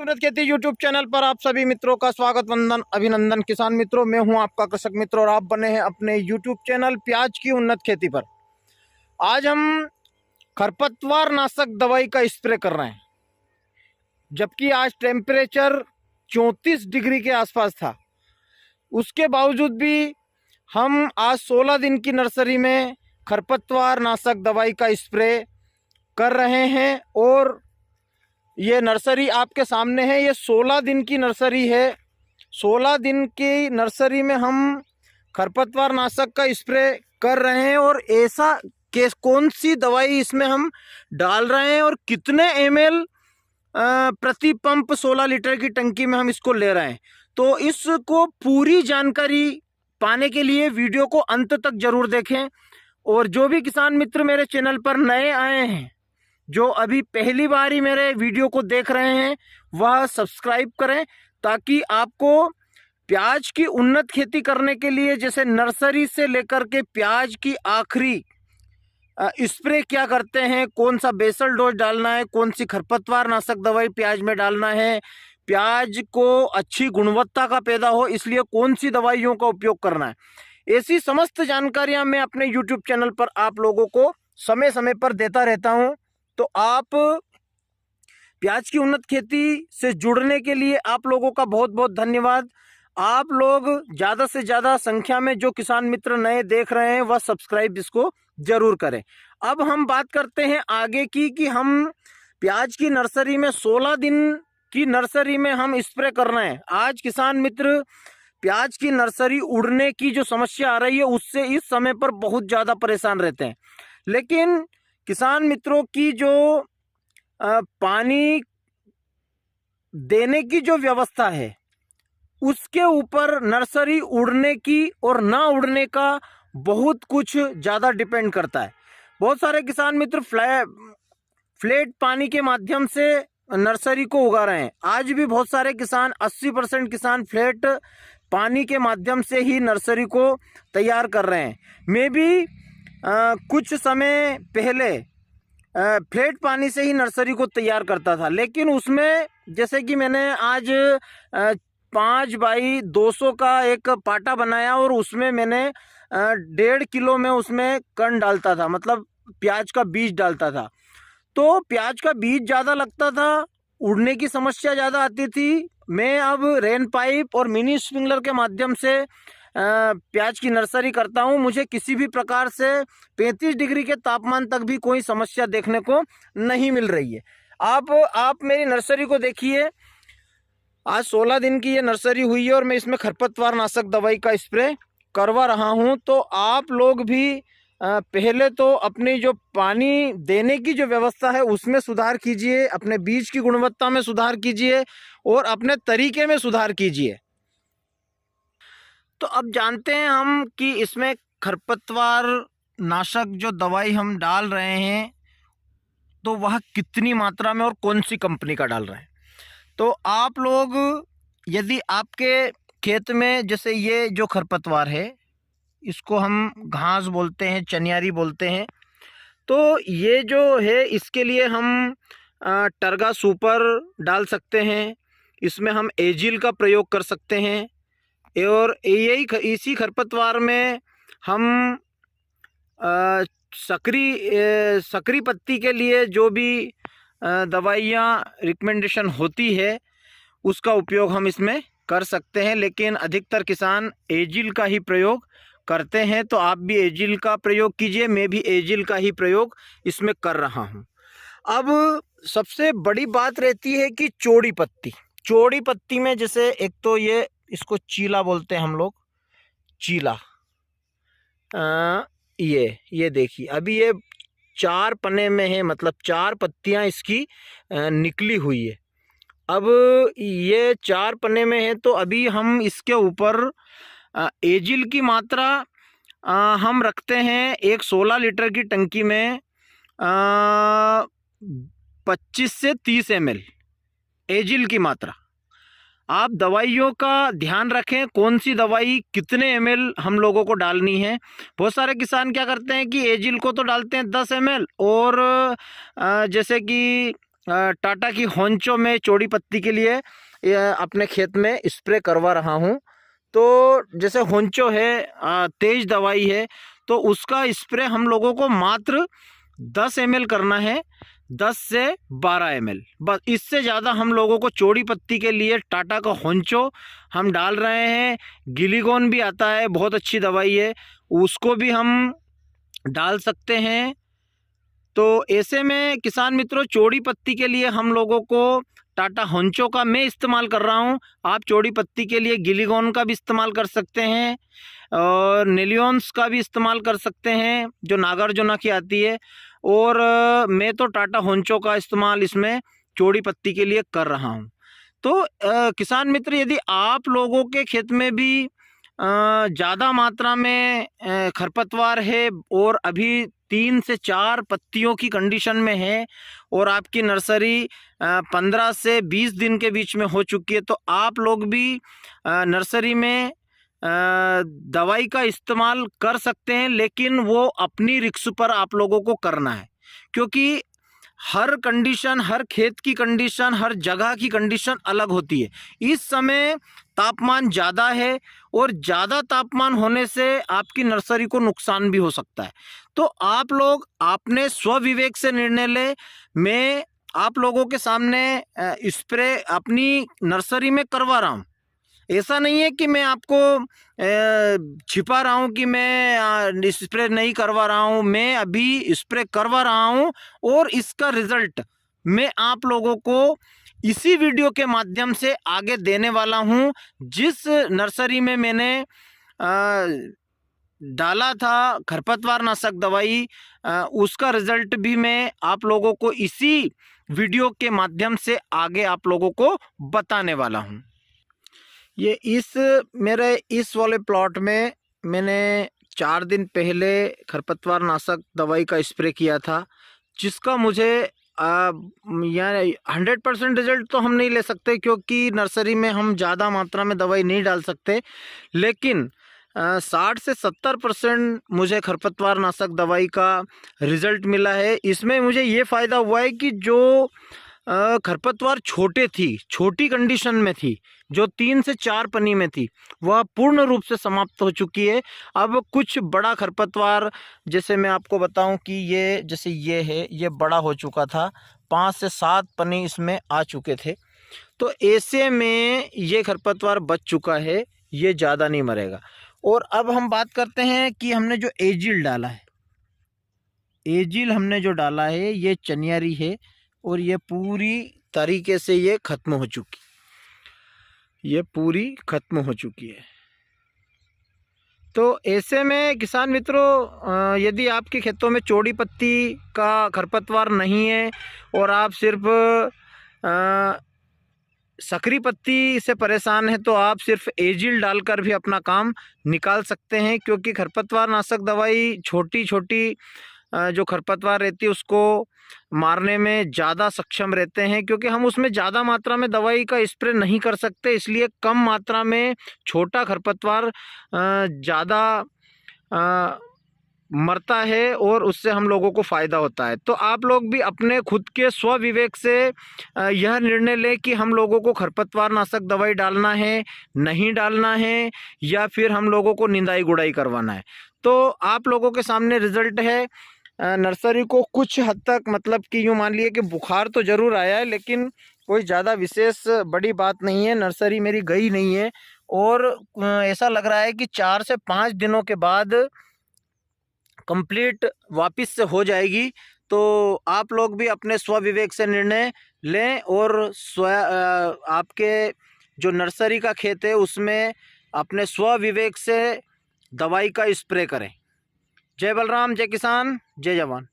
उन्नत खेती YouTube channel पर आप सभी मित्रों का स्वागत वंदन अभिनंदन। किसान मित्रों, मैं हूं आपका कृषक मित्र और आप बने हैं अपने यूट्यूब चैनल प्याज की उन्नत खेती पर। आज हम खरपतवार नाशक दवाई का स्प्रे कर रहे हैं, जबकि आज टेम्परेचर 34 डिग्री के आसपास था। उसके बावजूद भी हम आज 16 दिन की नर्सरी में खरपतवार नाशक दवाई का स्प्रे कर रहे हैं। और ये नर्सरी आपके सामने है, ये 16 दिन की नर्सरी है। 16 दिन की नर्सरी में हम खरपतवार नाशक का स्प्रे कर रहे हैं और ऐसा कौन सी दवाई इसमें हम डाल रहे हैं और कितने ml प्रति पंप 16 लीटर की टंकी में हम इसको ले रहे हैं। तो इसको पूरी जानकारी पाने के लिए वीडियो को अंत तक जरूर देखें। और जो भी किसान मित्र मेरे चैनल पर नए आए हैं, जो अभी पहली बार ही मेरे वीडियो को देख रहे हैं, वह सब्सक्राइब करें, ताकि आपको प्याज की उन्नत खेती करने के लिए जैसे नर्सरी से लेकर के प्याज की आखिरी स्प्रे क्या करते हैं, कौन सा बेसल डोज डालना है, कौन सी खरपतवार नाशक दवाई प्याज में डालना है, प्याज को अच्छी गुणवत्ता का पैदा हो इसलिए कौन सी दवाइयों का उपयोग करना है, ऐसी समस्त जानकारियां मैं अपने YouTube चैनल पर आप लोगों को समय समय पर देता रहता हूं। तो आप प्याज की उन्नत खेती से जुड़ने के लिए आप लोगों का बहुत बहुत धन्यवाद। आप लोग ज़्यादा से ज़्यादा संख्या में जो किसान मित्र नए देख रहे हैं वह सब्सक्राइब इसको जरूर करें। अब हम बात करते हैं आगे की कि हम प्याज की नर्सरी में 16 दिन की नर्सरी में हम स्प्रे कर रहे हैं। आज किसान मित्र प्याज की नर्सरी उड़ने की जो समस्या आ रही है उससे इस समय पर बहुत ज़्यादा परेशान रहते हैं। लेकिन किसान मित्रों की जो पानी देने की जो व्यवस्था है उसके ऊपर नर्सरी उड़ने की और ना उड़ने का बहुत कुछ ज़्यादा डिपेंड करता है। बहुत सारे किसान मित्र फ्लैट पानी के माध्यम से नर्सरी को उगा रहे हैं। आज भी बहुत सारे किसान 80% किसान फ्लैट पानी के माध्यम से ही नर्सरी को तैयार कर रहे हैं। मैं भी कुछ समय पहले फ्लैट पानी से ही नर्सरी को तैयार करता था, लेकिन उसमें जैसे कि मैंने आज 5x200 का एक पाटा बनाया और उसमें मैंने 1.5 किलो में उसमें कण डालता था, मतलब प्याज का बीज डालता था। तो प्याज का बीज ज़्यादा लगता था, उड़ने की समस्या ज़्यादा आती थी। मैं अब रेन पाइप और मिनी स्प्रिंकलर के माध्यम से प्याज की नर्सरी करता हूं। मुझे किसी भी प्रकार से 35 डिग्री के तापमान तक भी कोई समस्या देखने को नहीं मिल रही है। आप मेरी नर्सरी को देखिए। आज 16 दिन की ये नर्सरी हुई है और मैं इसमें खरपतवार नाशक दवाई का स्प्रे करवा रहा हूं। तो आप लोग भी पहले तो अपनी जो पानी देने की जो व्यवस्था है उसमें सुधार कीजिए, अपने बीज की गुणवत्ता में सुधार कीजिए और अपने तरीके में सुधार कीजिए। तो अब जानते हैं हम कि इसमें खरपतवार नाशक जो दवाई हम डाल रहे हैं तो वह कितनी मात्रा में और कौन सी कंपनी का डाल रहे हैं। तो आप लोग यदि आपके खेत में जैसे ये जो खरपतवार है इसको हम घास बोलते हैं, चनियारी बोलते हैं, तो ये जो है इसके लिए हम टर्गा सुपर डाल सकते हैं, इसमें हम एजिल का प्रयोग कर सकते हैं। और इसी खरपतवार में हम सकरी पत्ती के लिए जो भी दवाइयाँ रिकमेंडेशन होती है उसका उपयोग हम इसमें कर सकते हैं। लेकिन अधिकतर किसान एजिल का ही प्रयोग करते हैं, तो आप भी एजिल का प्रयोग कीजिए। मैं भी एजिल का ही प्रयोग इसमें कर रहा हूं। अब सबसे बड़ी बात रहती है कि चौड़ी पत्ती में जैसे एक तो ये इसको चीला बोलते हैं हम लोग, चीला। ये देखिए अभी ये 4 पन्ने में है, मतलब 4 पत्तियां इसकी निकली हुई है। अब ये 4 पन्ने में है तो अभी हम इसके ऊपर एजिल की मात्रा हम रखते हैं एक 16 लीटर की टंकी में 25 से 30 ml एजिल की मात्रा। आप दवाइयों का ध्यान रखें, कौन सी दवाई कितने ml हम लोगों को डालनी है। बहुत सारे किसान क्या करते हैं कि एजिल को तो डालते हैं 10 ml और जैसे कि टाटा की होंचो में चौड़ी पत्ती के लिए अपने खेत में स्प्रे करवा रहा हूँ। तो जैसे होंचो है तेज दवाई है, तो उसका स्प्रे हम लोगों को मात्र 10 ml करना है, 10 से 12 ml बस। इससे ज़्यादा हम लोगों को चौड़ी पत्ती के लिए टाटा का होंचो हम डाल रहे हैं। गिलीगोन भी आता है, बहुत अच्छी दवाई है, उसको भी हम डाल सकते हैं। तो ऐसे में किसान मित्रों, चौड़ी पत्ती के लिए हम लोगों को टाटा होंचो का मैं इस्तेमाल कर रहा हूं। आप चौड़ी पत्ती के लिए गिलीगोन का भी इस्तेमाल कर सकते हैं और नेलियॉन्स का भी इस्तेमाल कर सकते हैं, जो नागार्जुना की आती है। और मैं तो टाटा होंचो का इस्तेमाल इसमें चौड़ी पत्ती के लिए कर रहा हूं। तो किसान मित्र, यदि आप लोगों के खेत में भी ज़्यादा मात्रा में खरपतवार है और अभी 3 से 4 पत्तियों की कंडीशन में है और आपकी नर्सरी 15 से 20 दिन के बीच में हो चुकी है, तो आप लोग भी नर्सरी में दवाई का इस्तेमाल कर सकते हैं, लेकिन वो अपनी रिस्क पर आप लोगों को करना है। क्योंकि हर कंडीशन, हर खेत की कंडीशन, हर जगह की कंडीशन अलग होती है। इस समय तापमान ज़्यादा है और ज़्यादा तापमान होने से आपकी नर्सरी को नुकसान भी हो सकता है। तो आप लोग अपने स्वविवेक से निर्णय लें। मैं आप लोगों के सामने स्प्रे अपनी नर्सरी में करवा रहा हूँ। ऐसा नहीं है कि मैं आपको छिपा रहा हूँ कि मैं स्प्रे नहीं करवा रहा हूँ। मैं अभी स्प्रे करवा रहा हूँ और इसका रिजल्ट मैं आप लोगों को इसी वीडियो के माध्यम से आगे देने वाला हूँ। जिस नर्सरी में मैंने डाला था खरपतवार नाशक दवाई, उसका रिजल्ट भी मैं आप लोगों को इसी वीडियो के माध्यम से आगे आप लोगों को बताने वाला हूँ। ये मेरे इस वाले प्लॉट में मैंने 4 दिन पहले खरपतवार नाशक दवाई का स्प्रे किया था, जिसका मुझे यानी 100% रिजल्ट तो हम नहीं ले सकते, क्योंकि नर्सरी में हम ज़्यादा मात्रा में दवाई नहीं डाल सकते, लेकिन 60 से 70% मुझे खरपतवार नाशक दवाई का रिज़ल्ट मिला है। इसमें मुझे ये फ़ायदा हुआ है कि जो खरपतवार छोटी कंडीशन में थी, जो 3 से 4 पन्नी में थी, वह पूर्ण रूप से समाप्त हो चुकी है। अब कुछ बड़ा खरपतवार, जैसे मैं आपको बताऊं कि ये जैसे ये है, ये बड़ा हो चुका था, 5 से 7 पन्नी इसमें आ चुके थे। तो ऐसे में ये खरपतवार बच चुका है, ये ज़्यादा नहीं मरेगा। और अब हम बात करते हैं कि हमने जो एजिल डाला है, एजिल हमने जो डाला है ये चनियारी है और ये पूरी तरीके से ये ख़त्म हो चुकी, ये पूरी ख़त्म हो चुकी है। तो ऐसे में किसान मित्रों, यदि आपके खेतों में चौड़ी पत्ती का खरपतवार नहीं है और आप सिर्फ सकरी पत्ती से परेशान है, तो आप सिर्फ एजिल डालकर भी अपना काम निकाल सकते हैं। क्योंकि खरपतवार नाशक दवाई छोटी जो खरपतवार रहती है उसको मारने में ज़्यादा सक्षम रहते हैं, क्योंकि हम उसमें ज़्यादा मात्रा में दवाई का स्प्रे नहीं कर सकते। इसलिए कम मात्रा में छोटा खरपतवार ज़्यादा मरता है और उससे हम लोगों को फ़ायदा होता है। तो आप लोग भी अपने खुद के स्वविवेक से यह निर्णय लें कि हम लोगों को खरपतवार नाशक दवाई डालना है, नहीं डालना है, या फिर हम लोगों को निंदाई गुड़ाई करवाना है। तो आप लोगों के सामने रिजल्ट है। नर्सरी को कुछ हद तक, मतलब कि यूँ मान लिए कि बुखार तो ज़रूर आया है, लेकिन कोई ज़्यादा विशेष बड़ी बात नहीं है। नर्सरी मेरी गई नहीं है और ऐसा लग रहा है कि 4 से 5 दिनों के बाद कंप्लीट वापस से हो जाएगी। तो आप लोग भी अपने स्वविवेक से निर्णय लें और आपके जो नर्सरी का खेत है उसमें अपने स्वविवेक से दवाई का स्प्रे करें। जय बलराम, जय किसान, जय जवान।